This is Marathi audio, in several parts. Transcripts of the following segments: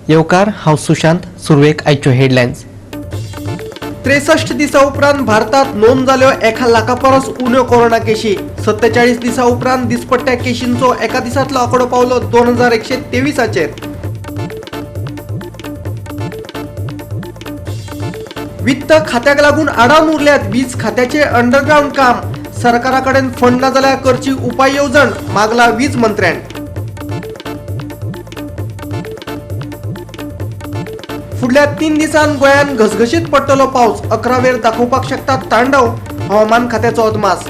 येवकार हांव सुशांत. सुरवेक आयच्यो हेडलायन्स. 63 दिसा उपरांत भारतात नोंद जाल्यो 1 लाखा परस उण्यो कोरोना केशी. 47 दिसा उपरांत दिसपट्ट्या केशींचो एका दिसांतलो आंकडो पावलो 2123 वित्त खात्याक लागून आडावन उरल्यात वीज खात्याचे अंडरग्राउंड काम. सरकारा कडेन फंड ना जाल्यार करची उपाय येवजण, मागला वीज मंत्र्यान. फुडल्या 3 दिसांत गोंयांत घसघशीत पडटलो पावस. 11 वेळ दाखोवपाक शकता तांडव, हवामान खात्याचो अदमास.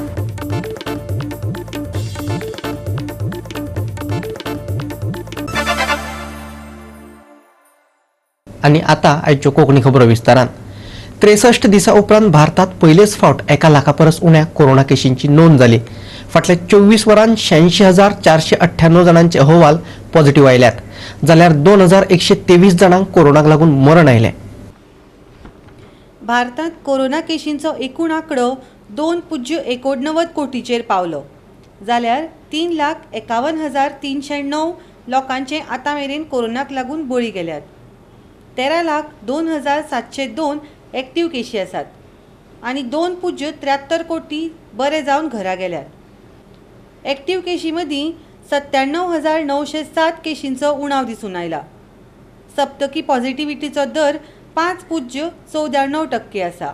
आनी आतां आयच्यो कोंकणी खबरो विस्तारान. 63 दिसा उपरांत भारतात पयलेच फावट 1 लाखा परस उण्या कोरोना केशींची नोंद जाली. फाटल्या 24 वरांत 86,498 जाणांचे अहवाल पॉझिटिव्ह आयल्यात, जाल्यार 2,123 जाणांक कोरोनाक लागून मरण आयलें. भारतात कोरोना केशींचो एकूण आंकडो 2.89 कोटीचेर पावलो, जाल्यार 3,51,309 लोकांचे आतां मेरेन कोरोनाक लागून बळी गेल्यात. 13,02,702 एक्टीव केशी आसात आनी 2.73 कोटी बरे जावन घरा गेल्यात. एक्टीव केशी मदीं 97,907 केशींचो उणाव दिसून आयला. सप्तकी पॉझिटिव्हिटीचो दर 5.94% आसा.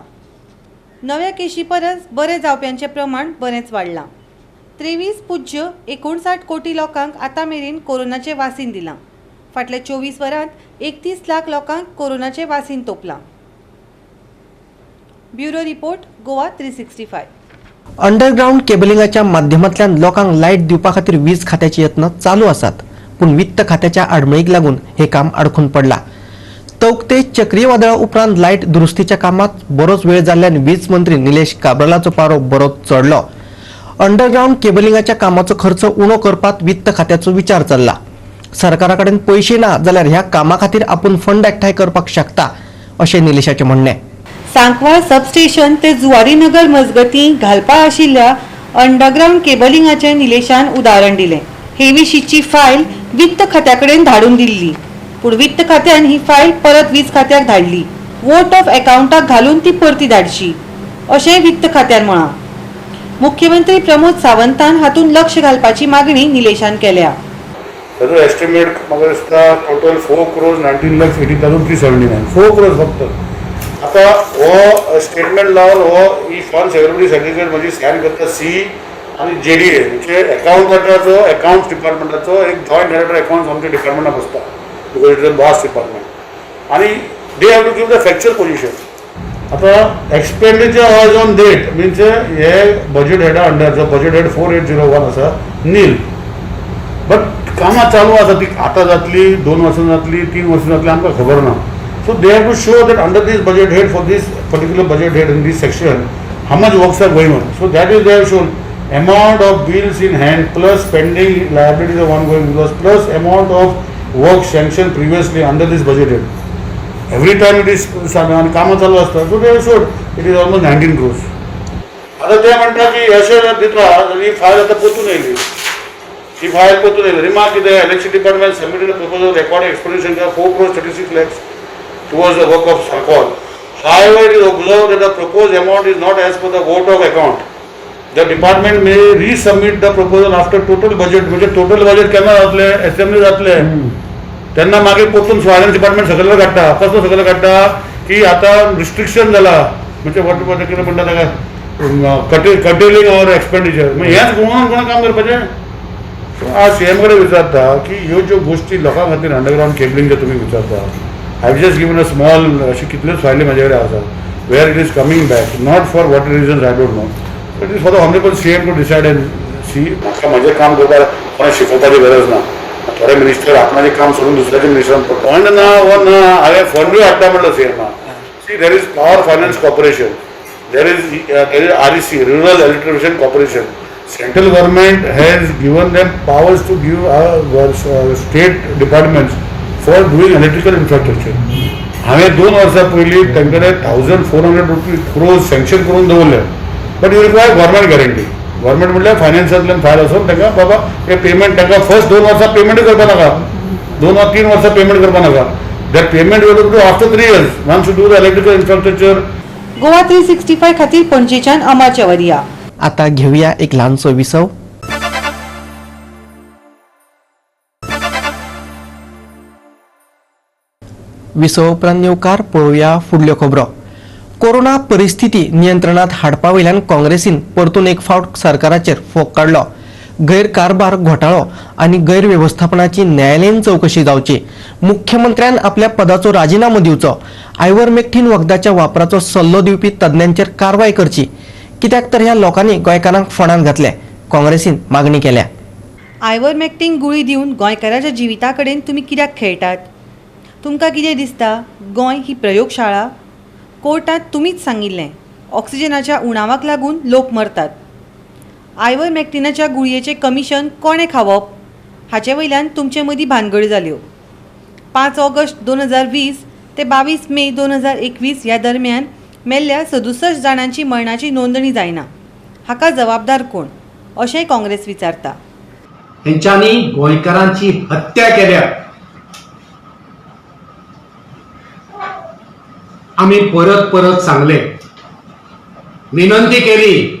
नव्या केशी परस बरे जावप्यांचें प्रमाण बरेंच वाडलां. 23.59 कोटी लोकांक आतां मेरेन कोरोनाचें वासीन दिलां. फाटल्या 24 वरांत 31 लाख लोकांक कोरोनाचें वासीन तोपलां. Bureau report, Goa 365. अंडरग्राउंड केबलिंगाच्या माध्यमांतल्यान लोकांक लायट दिवपा खातीर वीज खात्याचे यत्न चालू आसात, पूण वित्त खात्याच्या आडमेळीक लागून हे काम आडखून पडलां. तवकते चक्रीवादळा उपरांत लायट दुरुस्तीच्या कामात बरोच वेळ जाल्ल्यान वीज मंत्री निलेश काब्रालाचो पारो बरोच चडलो. अंडरग्राउंड केबलिंगाच्या कामाचो खर्च उणो करपाक वित्त खात्याचो विचार चल्ला. सरकारा कडेन पयशे ना जाल्यार ह्या कामा खातीर आपूण फंड एकठांय करपाक शकता, अशें निलेशाचें म्हणणें. सांकवाळ सबस्टेशन ते जुवारीनगर मजगतीं घालपा आशिल्ल्या अंडरग्राउंड केबलिंगाचें निलेशान उदाहरण दिलें. हे विशींची फायल वित्त खात्या कडेन धाडून दिल्ली, पूण वित्त खात्यान ही फायल परत वीज खात्याक धाडली. वोट ऑफ अकाउंटाक घालून ती परती धाडची, अशें वित्त खात्यान म्हळां. मुख्यमंत्री प्रमोद सावंतान हातूंत लक्ष घालपाची मागणी निलेशान केल्या. ताजो एस्टिमेट म्हाका दिसता टोटल 4,19,80,379 4 crores फक्त. आता हो स्टेटमेंट लावन हो ही फंड सेक्रेटरी सर्टिफिकेट म्हणजे सायन करता सी आणि JDA म्हणजे अकाउंटाचो अकाउंट्स डिपार्टमेंटाचो एक जॉयंट डायरेक्टर अकाउंट्स आमच्या डिपार्टमेंटान बसता, because it is a vast department आणि they have to give the factual position. आता expenditure as on date means हे बजेट हेडा अंडर जो बजेट हेड 4801 आसा नील, बट कामां चालू आसा ती आतां जातली, 2 वर्सां जातली, 3 वर्सां जातली, आमकां खबर ना. So they have to show that under this budget head, for this particular budget head in this section, how much works are going on. So that is they have shown amount of bills in hand plus pending liabilities of ongoing bills plus amount of work sanctioned previously under this budget head. Every time it is कामां चालू असता, so they have showed it is almost 19 crores. आता ते म्हणतात की अशें दिता ही फायल आतां पोतून येयली, ही फायल पोतून येयली. रिमार्क कितें, electricity department submitted a proposal recording expenditure 4.36 crores towards the work of Sarkol. However, it is observed that the proposed amount is not as per the vote of account. The department may resubmit the proposal after total budget. म्हणजे टोटल बजेट केन्ना जातले, असेंब्ली जातले तेन्ना मागीर परतून फायनान्स डिपार्टमेंट सकयल काडटा. कसलो सकयल काडटा की आतां रिस्ट्रिक्शन जाला, म्हणजे कितें म्हणटा ताका कटेलिंग ऑर एक्सपेंडिचर. हेंच कोणाक काम करपाचें. आज CM कडेन विचारता की ह्यो ज्यो गोश्टी लोकां खातीर अंडरग्राउंड केबलिंग जे तुमी विचारता, I have just given a small, अशी कितल्योच फायली म्हाजे कडेन आसा, where it is coming back, not for what reasons I don't know. It is for the honorable CM to decide and see. म्हाका म्हजें काम करपाक कोणाक शिकोवपाची गरज ना. थोडे मिनिस्टर आपणाचें काम सोडून दुसऱ्याच्या मिनिस्टरान फंड ना वो ना, हांवें फंडूय हाडटा म्हणलो CM. See there is power finance corporation, there is REC, rural electrification corporation. Central government has given them powers to give state departments for doing electrical infrastructure. हांवें 2 वर्सां पयलीं तांचे 1,400 crores सँक्शन करून दवरले, but you require government guarantee. Government म्हणल्यार फायनान्सांतल्यान फायल आसून तांकां बाबा हे पेमेंट तांकां फर्स्ट 2 वर्सां पेमेंटूय करपा नाका, 2 वा 3 वर्सां पेमेंट करपा नाका. That payment you have to do after 3 years. Once you do the electrical infrastructure. Goa 365 खातीर पणजेच्यान अमा चवरिया. आता घेऊया एक लहानसो विसव. विसव उपरांत येवकार पळोवया फुडल्यो खबरो. कोरोना परिस्थिती नियंत्रणात हाडपा वयल्यान काँग्रेसीन परतून एक फावट सरकाराचेर फोग काडलो. गैरकारभार घोटाळो आनी गैरव्यवस्थापनाची न्यायालयीन चौकशी जावची. मुख्यमंत्र्यान आपल्या पदाचो राजीनामो दिवचो. आयव्हरमेक्टिन वखदाच्या वापराचो सल्लो दिवपी तज्ञांचेर कारवाय करची. कित्याक तर ह्या लोकांनी गोंयकारांक फोंडांत घातले. काँग्रेसीन मागणी केल्या. आयव्हरमेक्टिन गुळी दिवन गोंयकाराच्या जिविता कडेन तुमी कित्याक खेळटात? तुमकां कितें दिसता गोंय ही प्रयोगशाळा? कोर्टांत तुमीच सांगिल्लें ऑक्सिजनाच्या उणावाक लागून लोक मरतात. आयव्हरमेक्टिनाच्या गुळयेचें कमिशन कोणें खावप हाचे वयल्यान तुमचे मदीं भानगडी जाल्यो. 5 ऑगस्ट 2020 ते 22 मे 2021 ह्या दरम्यान मेल्ल्या 67 जाणांची मरणाची नोंदणी जायना. हाका जबाबदार कोण अशेंय काँग्रेस विचारता. हेंच्यांनी गोंयकारांची हत्या केल्या. आम्ही परत परत सांगले, विनंती केली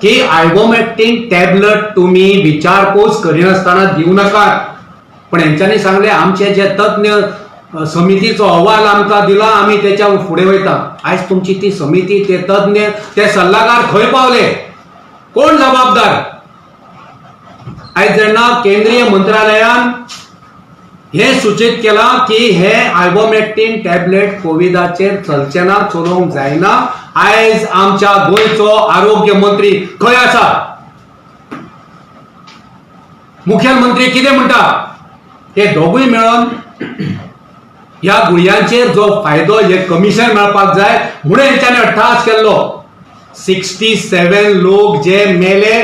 की आयव्हरमेक्टिन टॅबलेट तुम्ही विचारपूस करिनासतना दिवं नाकात. पण हेंच्यांनी सांगले आमचे जे तज्ञ समितीचो अहवाल आमकां दिला आमी तेच्या फुडें वयता. आयज तुमची ती समिती, ते तज्ञ, ते सल्लागार खंय पावले? कोण जबाबदार? आयज जेन्ना केंद्रीय मंत्रालयान हे सूचित केला की हे आयव्हरमेक्टिन टॅबलेट कोविडाचेर चलचे ना, चलोवंक जायना. आयज आमच्या गोंयचो आरोग्य मंत्री खंय आसा? मुख्यमंत्री कितें म्हणटा? हे दोगूय मेळोन ह्या गुळयांचेर जो फायदो हे कमिशन मेळपाक जाय म्हणून हेंच्यांनी अट्टाहास केल्लो. 67 लोक जे मेले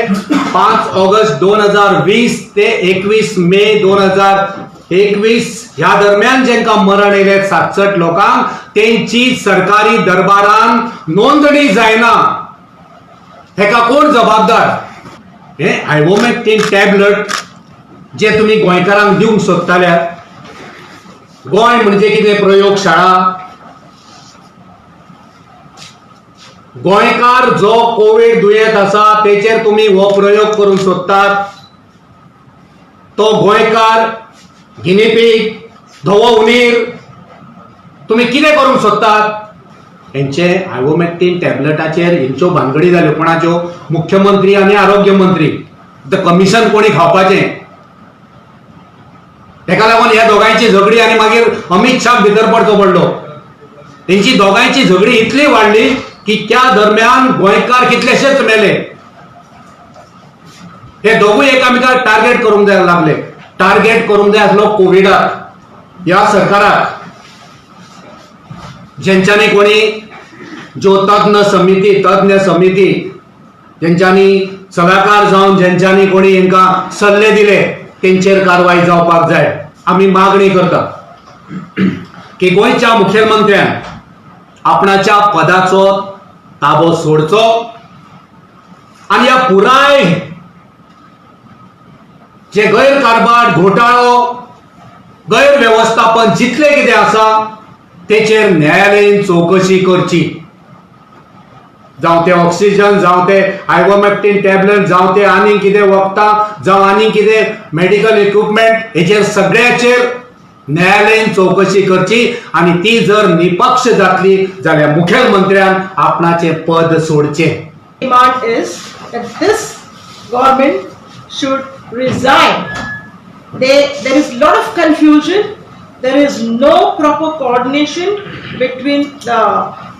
5 ऑगस्ट 2020 ते 21 मे 2021 ह्या दरम्यान जेंकां मरण येयले 67 लोकांक, तेंची सरकारी दरबारान नोंदणी जायना. हेका कोण जबाबदार? हे आयव्हरमेक्टिन टॅबलेट जे तुम्ही गोंयकारांक दिवंक सोदताल्यात. गोंय म्हणजे कितें प्रयोगशाळा? गोंयकार जो कोविड दुयेंत आसा तेचेर तुम्ही हो प्रयोग करूंक सोदतात. तो गोंयकार गिनीपीग, धवो उंदीर तुम्ही कितें करूंक सोदतात? हेंचे आयव्हरमेक्टिन टॅबलेटाचेर हेंच्यो भानगडी जाल्यो. कोणाच्यो? मुख्यमंत्री आनी आरोग्य मंत्री. कमिशन कोणी खावपाचें? तेका लागून ह्या दोगांयची झगडी आनी मागीर अमित शाह भितर पडचो पडलो. तेंची दोगांयची झगडी इतली वाडली की त्या दरम्यान गोंयकार कितलेशेच मेले. हे दोगूय एकामेकाक टार्गेट करूंक जाय लागले. टार्गेट करूंक जाय आसलो कोविडाक, ह्या सरकाराक. जेंच्यांनी कोणी ज्यो तज्ञ समिती जेंच्यांनी सलाहकार जावन जेंच्यांनी कोणी हेंकां सल्ले दिले तेंचेर कारवाय जावपाक जाय. आमी मागणी करता की गोंयच्या मुख्यमंत्र्यान आपणाच्या पदाचो ताबो सोडचो आनी ह्या पुराय जे गैरकारभार, घोटाळो, गैरव्यवस्थापन जितले कितें आसा तेचेर न्यायालयीन चौकशी करची. जावं ते ऑक्सिजन, जावं ते आयव्हरमेक्टिन टॅबलेट, जावं ते आनी कितें वखदां, जावं आनी कितें मेडिकल इक्विपमेंट, हेचेर सगळ्याचेर न्यायालयीन चौकशी करची. आनी ती जर निपक्ष जातली जाल्यार मुख्यमंत्र्यान आपणाचे पद सोडचे. Demand is that this government should resign. There is a lot of confusion. There is no proper coordination between the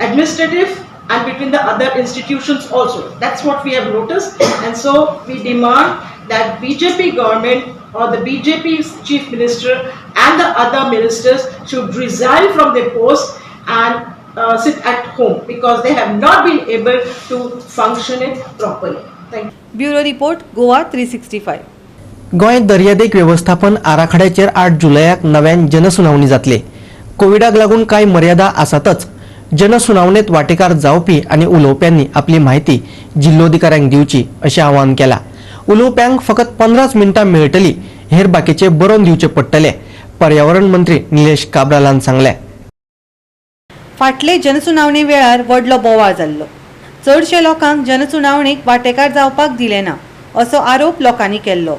administrative and between the other institutions also. That's what we have noticed, and so we demand that BJP government or the BJP chief minister and the other ministers should resign from their post and sit at home because they have not been able to function it properly. Thank you. Bureau report Goa 365. Goa दर्यादेग व्यवस्थापन आराखड्याचेर 8 जुलयाक नव्यान जनसुनावणी जातली. कोविडाक लागून कांय मर्यादा आसातच. जनसुनावणेत वांटेकार जावपी आनी उलोवप्यांनी आपली म्हायती जिल्लोधिकाऱ्यांक दिवची अशें आवाहन केलां. उलोवप्यांक फकत 15 मिनटां मेळटली. हेर बाकीचे बरोवन दिवचे पडटले. पर्यावरण मंत्री निलेश काब्रालान सांगले. फाटले जनसुनावणे वेळार व्हडलो बोवाळ जाल्लो. चडशे लोकांक जनसुनावणेक वांटेकार जावपाक दिले ना असो आरोप लोकांनी केल्लो.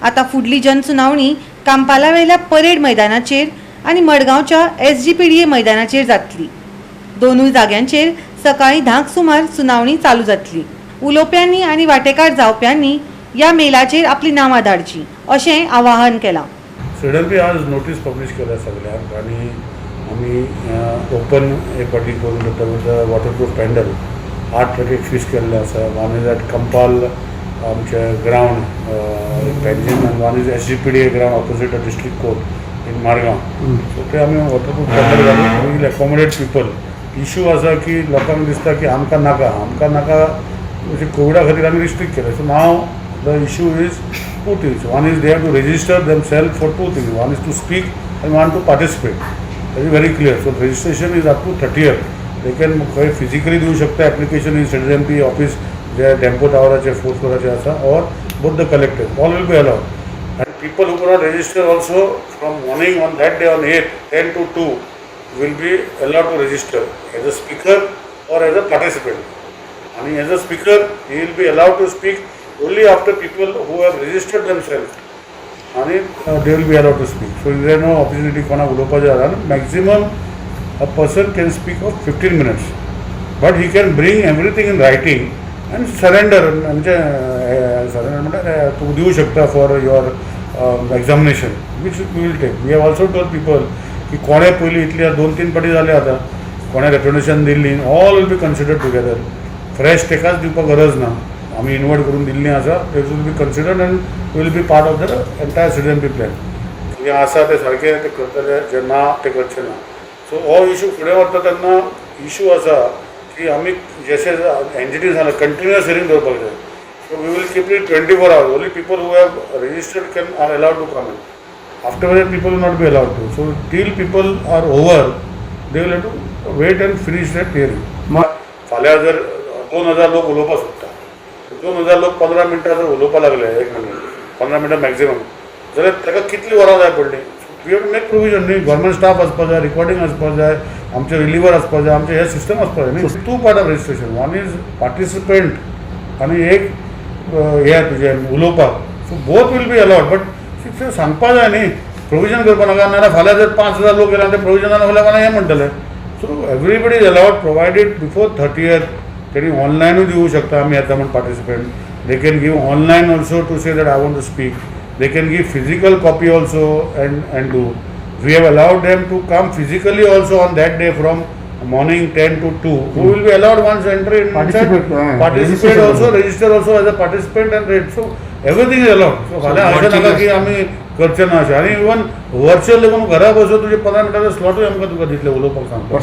आता फुडली जनसुनावणी कांपाला वेल्या परेड मैदानाचेर आनी मडगांवच्या SGPDA मैदानाचेर जातली. दोनूय जाग्यांचेर सकाळी 10 सुमार सुनावणी चालू जातली. उलोवप्यांनी आनी वांटेकार जावप्यांनी या मेलाचेर आपली नांवां धाडची अशें आवाहन केलां. SDMP आज नोटीस पब्लिश केल्या सगळ्यांक आणि आम्ही ओपन एक पार्टी करून घेता with waterproof pendant 8 traffic fix केल्ले आसा. वन इज ॲट कंपाल आमचे ग्राउंड पेन्जीन आनी one is SGPDA ground opposite district court in Margao. So ते आमी वॉटरप्रूफ पॅन्डल घालून वील एकोमोडेट पीपल. इशू आसा की लोकांक दिसता की आमकां नाका अशें कोविडा खातीर आमी रिस्ट्रिक्ट केले. So now the issue is two things. One is they have to register themselves for two things. One is to speak and one to participate. That is very clear. So registration is up to 30th. They can physically do शकता application in SDMP office जे डेम्पो टावराचे 4th फ्लोराचे आसा or both the collectors. All will be allowed. And people who cannot register also from morning on that day on 8, 10 to 2 will be allowed to register as a speaker or as a participant. And as a speaker, he will be allowed to speak only after people who have registered themselves and they will be allowed to speak. So there is no opportunity for a maximum a person can speak of 15 minutes, but he can bring everything in writing and surrender to do shakta for your examination, which we will take. We have also told people ki kone पहिली इतली 2-3 पाटी झाले आता कोणे recognition Delhi, all will be considered together. Fresh तेकाच दिवपाक गरज ना. आम्ही इन्व्हाइट करून दिल्ली आसा. ते will be considered end will be part of the entire SDMP plan. जे आसा ते सारके ते करतले, जे ना ते करचे ना. सो हो इशू फुडें वता तेन्ना इशू आसा की आमी जशे एनजीटी जाला कंटिन्युअस हियरिंग दवरपाक जाय. So we will keep it 24 hours. Only people who have registered can are allowed to come in. After that people will not be allowed to. So till people are over they will have to wait and finish that hearing. फाल्यां जर 2000 लोक उलोवपाक सोदता, 2000 लोक 15 मिनटां जर उलोवपाक लागले, 1 मिनट 15 मिनटां मॅक्झिमम, जाल्यार ताका कितली वरां जाय पडली. We have to make provision. न्ही गव्हर्मेंट स्टाफ आसपाक जाय, रिकॉर्डिंग आसपाक जाय, आमचे रिलिवर आसपाक जाय, आमचे हे सिस्टम आसपाक जाय न्ही. Two part of registration. One is participant आनी एक हे तुजें उलोवपाक. So both will be allowed. But सांगपाक जाय न्ही, प्रोविजन करपाक नाका. नाल्यार फाल्यां जर 5000 लोक गेले आनी ते प्रोविजनान फाल्यां कोणा हें म्हणटले. So everybody is allowed provided before 30th. तेणी ऑनलायनूय दिवूं शकता आमी येता म्हण participant. They can give online also to say that I want to speak. They can give physical copy also and do. We have allowed them to come physically also on that day from morning 10 to 2. Who will be allowed once enter in participate also, register also as a participant and read. So everything is allowed. So फाल्यां अशें नाका की आमी करचे ना अशें. आनी इवन वर्चुअल देखून घरा बसून तुजे 15 मिनटाचो स्लॉटूय आमकां तुका दितले उलोवपाक सांगपाक.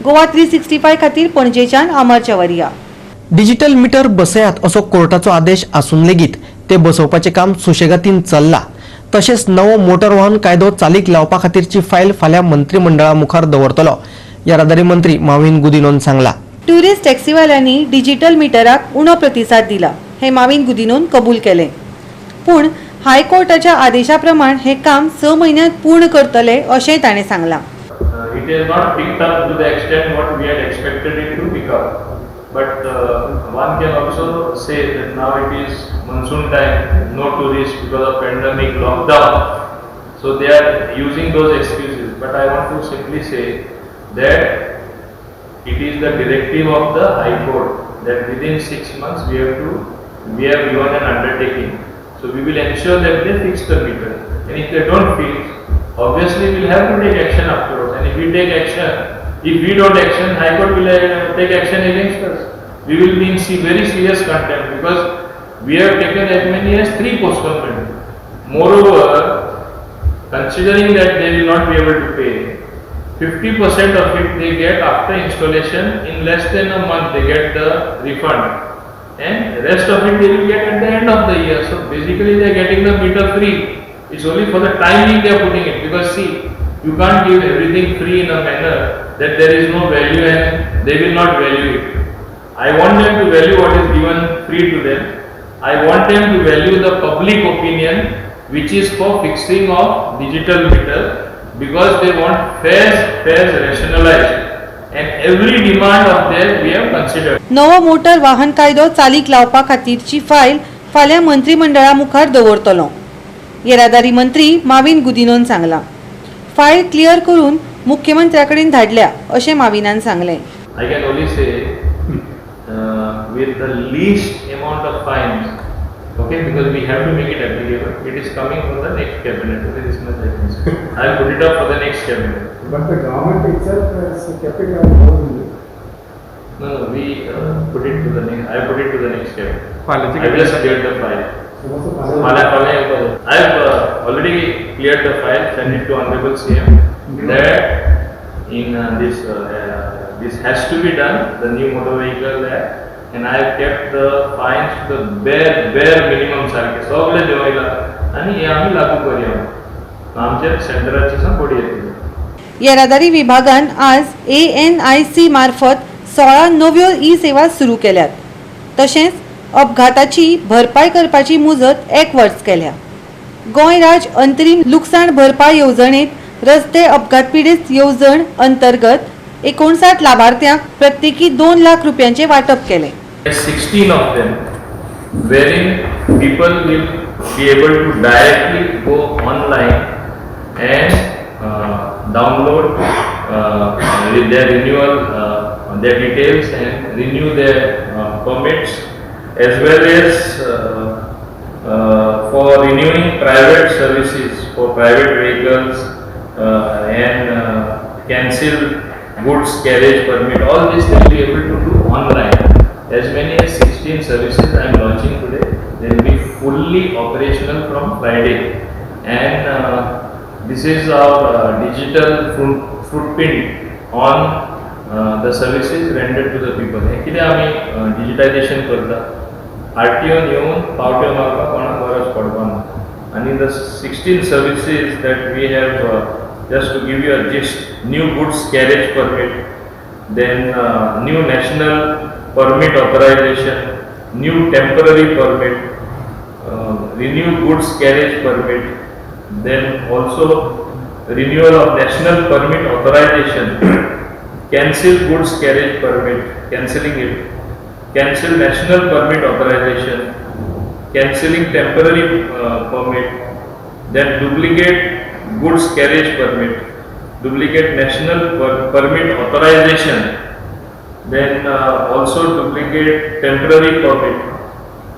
गोवा 365 खातीर पणजेच्यान अमर चवरिया. डिजिटल मीटर बसयात असो कोर्टाचो आदेश आसून लेगीत ते बसोवपाचें काम सुशेगातीन चल्लां. तशेंच नवो मोटर वाहन कायदो चालीक लावपा खातीरची फायल फाल्यां मंत्रिमंडळा मुखार दवरतलो. येरादारी मंत्री माविन गुदिनोन सांगला. टुरिस्ट टॅक्सीवाल्यांनी डिजिटल मिटराक उणो प्रतिसाद दिला हे माविन गुदिनोन कबूल केले. पूण हायकोर्टाच्या आदेशा प्रमाण हे काम 6 म्हयन्यांत पूर्ण करतले अशेंय ताणें सांगलां. It has not picked up to the extent what we had expected it to pick up. But one can also say that now it is monsoon time, no tourists because of pandemic lockdown. So they are using those excuses. But I want to simply say that it is the directive of the High Court that within 6 months we have given an undertaking. So we will ensure that they fix the meter. And if they don't fix, obviously we will have to take action afterwards. And if we take action, if we don't action, High Court will take action against us. We will be in very serious contempt because we have taken as many as 3 postponements. Moreover, considering that they will not be able to pay, 50% of it they get after installation. In less than a month they get the refund, and the rest of it they will get at the end of the year. So basically they are getting the meter free. It's only for the timing they are putting it, because see, you can't give everything free in a manner that there is no value and they will not value it. I want them to value what is given free to them. I want them to value the public opinion which is for fixing of digital meter, because they want fares rationalized, and every demand of theirs we have considered. नवो मोटर वाहन कायदो चालीक लावपा खातीरची फायल फाल्यां मंत्रिमंडळा मुखार दवरतलो. येरादारी मंत्री माविन गुदिनोन सांगला. फायल क्लियर करून मुख्यमंत्र्या कडेन धाडल्या अशें माविनान सांगलें. I can only say with the least amount of fines, okay, because we have to make it applicable. It is coming from the next cabinet. There is much I can say. I will put it up for the next cabinet. But the government itself has kept it on hold. No, we put it to the next. I put it to the next cabinet. I just cleared the file. So what's the final? I have already cleared the file, sent it to Honorable CM. That in this has to be done, the new motor vehicle act, and I have kept the fines to the bare minimum सारखे सगळे देवायला आणि हे आम्ही लागू करूया. आमच्या सेंटराची संपडी येते. येरादारी विभागान आज ANIC मार्फत 16 नव्यो ई सेवा सुरू केल्यात. तशेंच अपघाताची भरपाई करपाची मुजत 1 वर्स केल्या. गोंय राज्य अंतरीम लुकसाण भरपाई येवजणेत रस्ते अपघात पीडित येवजण अंतर्गत 59 लाभार्थ्यांक प्रत्येकी 2 लाख रुपयांचे वाटप केले. 16 of them, wherein people will be able to directly go online and download with their renewal their details and renew their permits, as well as for renewing private services for private vehicles and cancel goods carriage permit. All this they will be able to do online. As many as 16 services I am launching today. They will be fully operational from Friday, and this is our digital footprint on the services rendered to the people. हे कितें आमी digitization करता. RTO येवन पावट्यो मारपाक कोणाक गरज पडपाना. And in the 16 services that we have, just to give you a gist, new goods carriage permit, then new national permit authorization, new temporary permit, renew goods carriage permit, then also renewal of national permit authorization, cancel goods carriage permit, cancelling it, cancel national permit authorization, cancelling temporary permit, then duplicate goods carriage permit, duplicate national permit authorization, then also duplicate temporary permit,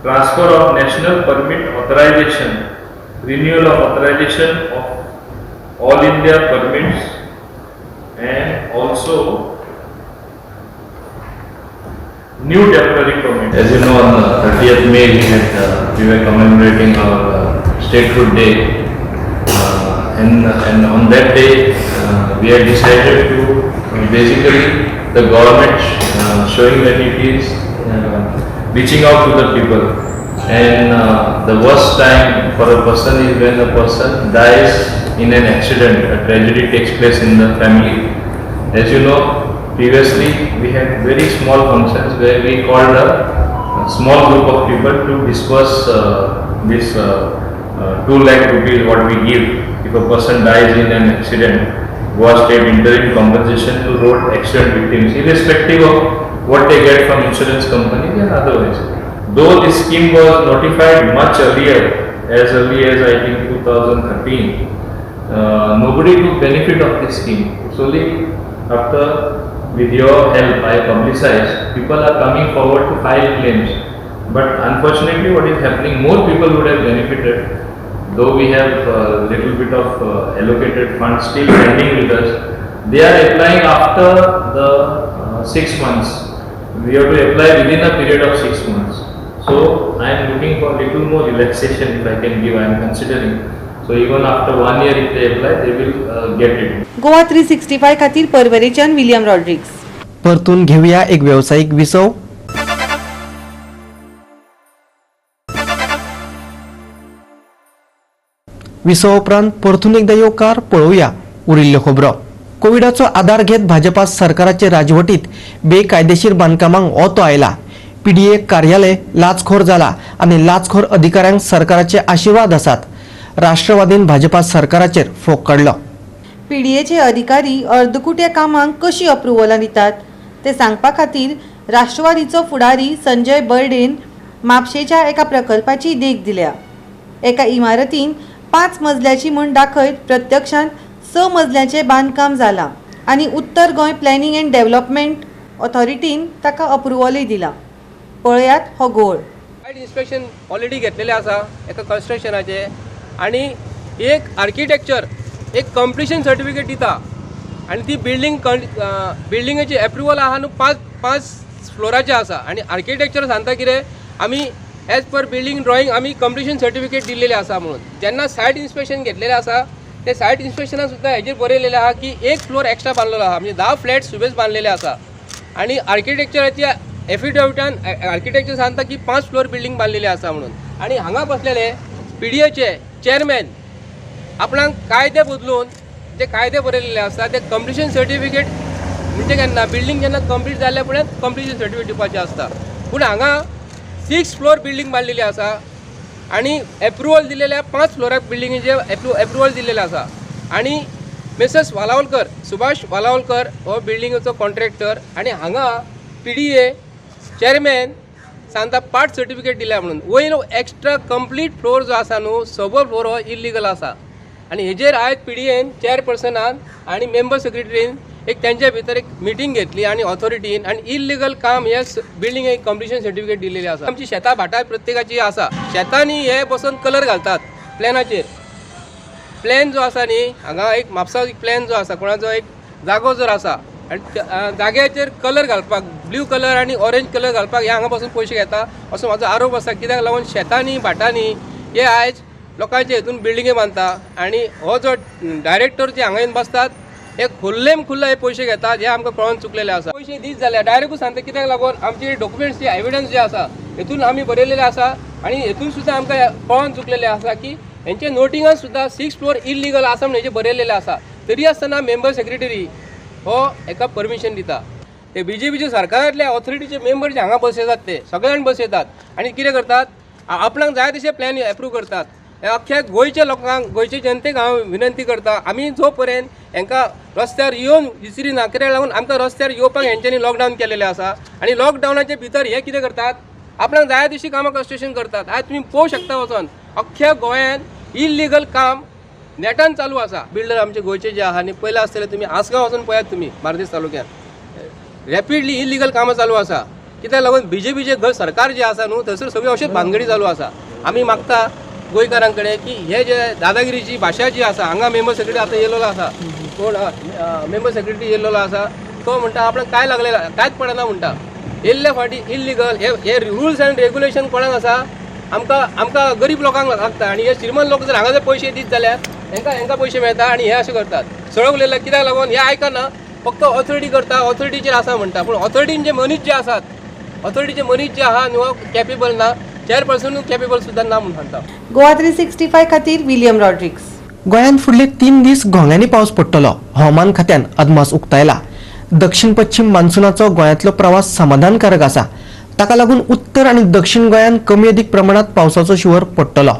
transfer of national permit authorization, renewal of authorization of all India permits, and also new temporary permit. As you know, on 30th May we were commemorating our statehood day, and on that day we had decided to basically the government showing that it is reaching out to the people, and the worst time for a person is when a person dies in an accident, a tragedy takes place in the family. As you know, previously we had very small functions where we called a small group of people to disperse this 2 lakh rupees what we give if a person dies in an accident. Goa State interim compensation to road accident victims, irrespective of what they get from insurance companies and otherwise. Though this scheme was notified much earlier, as early as I think 2013, nobody took benefit of this scheme. It's only after, with your help, I publicized, people are coming forward to file claims. But unfortunately, what is happening, more people would have benefited. Though we have a little bit of allocated funds still pending with us, they are applying after the 6 months. We have to apply within a period of 6 months. So I am looking for little more relaxation if I can give. I am considering. So even after 1 year, if they apply, they will get it. Goa 365 खातीर परवरेच्यान विलियम रॉड्रिग्स. परतून घेऊया एक व्यावसायिक विसव. विसव उपरांत परतून एकदा येवकार पळोवया उरिल्ल्यो खबरो. कोविडाचो आधार घेत भाजपा सरकाराचे राजवटीत बेकायदेशीर बांदकामांक ओतो आयला. पीडीए कार्यालय लाचखोर जाला आणि लाचखोर अधिकाऱ्यांक सरकाराचे आशीर्वाद आसात. राष्ट्रवादीन भाजपा सरकाराचेर फोग काडलो. पीडीएचे अधिकारी अर्दकुट्या कामांक कशी अप्रुवलां दितात ते सांगपा खातीर राष्ट्रवादीचो फुडारी संजय बर्डेन म्हापशेच्या एका प्रकल्पाची देख दिल्या. एका इमारतीन 5 मजल्याची म्हूण दाखयत प्रत्यक्षांत 6 मजल्याचें बांदकाम जालां आनी उत्तर गोंय प्लॅनिंग एंड डेव्हलपमेंट ऑथॉरिटीन ताका अप्रुवलय दिला. पळयात हो घोळ. सायट इन्स्पेक्शन ऑलरेडी घेतलेले आसा एका कन्स्ट्रक्शनाचे आनी एक आर्किटेक्चर एक कंप्लिशन सर्टिफिकेट दिता आनी ती बिल्डिंगेची एप्रुवल आहा न्हू 5 फ्लोराचे आसा आनी आर्किटेक्चर सांगता कितें आमी एज पर बिल्डिंग ड्रॉइंग आमी कंप्लिशन सर्टिफिकेट दिल्लेले आसा म्हणून. जेन्ना सायट इन्स्पेक्शन घेतलेले आसा ते सायट इन्स्पेक्शनान सुद्दां हेजेर बरयलेले आहा की 1 फ्लोर एक्स्ट्रा बांदलेलो आहा म्हणजे 10 फ्लॅट सुबेज बांदलेले आसा आनी आर्किटेक्चराच्या एफिडेविटान आर्किटेक्चर सांगता की 5 फ्लोर बिल्डिंग बांदलेली आसा म्हणून. आनी हांगा बसलेले पीडीएचे चेअरमॅन आपणाक कायदे बदलून जे कायदे बरयलेले आसा ते कंप्लिशन सर्टिफिकेट म्हणजे केन्ना बिल्डिंग जेन्ना कंप्लीट जाल्ल्या फुडें कंप्लिशन सर्टिफिकेट दिवपाचें आसता. पूण हांगा 6 फ्लोर बिल्डिंग बांदलेली आसा आनी एप्रुवल दिलेल्या 5 फ्लोराक बिल्डिंगेचे एप्रुवल दिलेले आसा आनी मिसेस वालावलकर सुभाष वालावलकर हो बिल्डिंगेचो कॉन्ट्रॅक्टर आनी हांगा पीडीए चेअरमॅन सांगता पार्ट सर्टिफिकेट दिल्या म्हणून. वयर एक्स्ट्रा कंप्लीट फ्लोर जो आसा न्हू सगळो फ्लोर हो इल्लिगल आसा आनी हेजेर आयज पीडीएन चेअरपर्सनान आनी मेंबर सेक्रेटरीन एक त्यांच्या भितर एक मिटींग घेतली आनी ऑथॉरिटीन आनी इल्लिगल काम हे बिल्डिंग एक कंप्लिशन सर्टिफिकेट दिलेली आसा. आमची शेतां भाटां प्रत्येकाची आसा शेतांनी हे बसून कलर घालतात प्लॅनाचेर. प्लॅन जो आसा न्ही हांगा एक म्हापसा एक प्लॅन जो आसा कोणाचो एक जागो जर आसा आनी जाग्याचेर कलर घालपाक ब्ल्यू कलर आनी ऑरेंज कलर घालपाक हे हांगा पासून पयशे घेता असो म्हाजो आरोप आसा. कित्याक लागून शेतांनी भाटांनी हे आयज लोकांचे हितून बिल्डिंगे बांदता आनी हो जो डायरेक्टर जे हांगा येवन बसतात हे खुल्लेम खुल्ला हे पयशे घेतात हे आमकां कळोन चुकलेले आसा. पयशे दीत जाल्यार डायरेक्ट सांगता कित्याक लागून आमचे डॉक्युमेंट्स जे एविडन्स जे आसा हेतून आमी बरयलेले आसा आनी हेतून सुद्दां आमकां कळोन चुकलेले आसा की हेंचे नोटिंगान सुद्दां 6 फ्लोर इल्लिगल आसा म्हणून हेजे बरयलेले आसा. तरी आसतना मेंबर सेक्रेटरी हो हेका परमिशन दिता. ते बीजेपीचे सरकारांतले ऑथॉरिटीचे मेंबर जे हांगा बसयतात ते सगळे जाण बसयतात आनी कितें करतात आपणाक जाय तशे प्लॅन एप्रूव करतात. अख्ख्या गोंयच्या लोकांक गोंयच्या जनतेक हांव विनंती करता आमी जो पर्यंत हांकां रस्त्यार येवन विसरिना कित्याक लागून आमकां रस्त्यार येवपाक हेंच्यांनी लॉकडावन केलेलें आसा आनी लॉकडावनाच्या भितर हे कितें करतात आपणाक जाय तशी कामां कन्स्ट्रक्शन करतात. आयज तुमी पळोवंक शकता वचोन अख्ख्या गोंयांत इल्लिगल काम नेटान चालू आसा. बिल्डर आमचे गोंयचे जे आहा आनी पयले आसतले तुमी आसगांव वचून पळयात तुमी बार्देस तालुक्यात रॅपिडली इल्लिगल कामां चालू आसा. कित्याक लागून बीजेपीचे घर सरकार जे आसा न्हू थंयसर सगळ्यो अश्योच भानगडी चालू आसा. आमी मागता गोंयकारां कडेन की हे जे दादागिरीची भाशा जी आसा हांगा मेंबर सेक्रेटरी आतां येयल्लो आसा कोण मेंबर सेक्रेटरी येयल्लो आसा तो म्हणटा आपणाक काय लागलें कांयच पडना म्हणटा. येयल्ले फाटी इल्लिगल हे रुल्स एंड रेग्युलेशन कोणाक आसा आमकां गरीब लोकांक लागता आनी हे श्रीमंत लोक जर हांगा जर पयशे दीत जाल्यार हेंकां पयशे मेळटा आनी हे अशें करतात. सगळें उलयल्यार कित्याक लागून हे आयकना फक्त ऑथॉरिटी करता ऑथॉरिटीचेर आसा म्हणटा पूण ऑथॉरिटीन जे मनीस जे आसात ऑथॉरिटीचे मनीस जे आहा न्हू कॅपेबल ना चेअरपर्सन कॅपेबल सुद्दां ना म्हणून सांगता. गोवा 365 खातीर विलियम रॉड्रिक्स. गोंयांत फुडले 3 दीस घोंग्यांनी पावस पडटलो हवामान खात्यान अदमास उक्तायला. दक्षिण पश्चिम मान्सूनाचो गोंयांतलो प्रवास समाधानकारक आसा. ताका लागून उत्तर आनी दक्षिण गोंयांत कमी अदीक प्रमाणात पावसाचो शिवर पडटलो.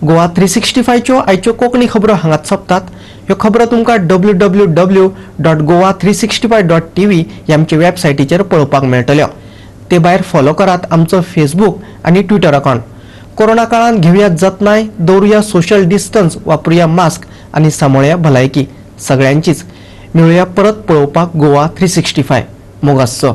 गोवा 365 च्यो आयच्यो कोंकणी खबरो हांगाच सोंपतात. ह्यो खबरो तुमकां www.goa365.tv ह्या आमचे वेबसायटीचेर पळोवपाक मेळटल्यो. ते भायर फॉलो करात आमचो फेसबूक आनी ट्विटर अकाउंट. कोरोना काळांत घेवया जतनाय दवरुया सोशल डिस्टन्स वापरुया मास्क आनी सांबाळुया भलायकी सगळ्यांचीच. मेळुया परत पळोवपाक गोवा 365 मोगासो.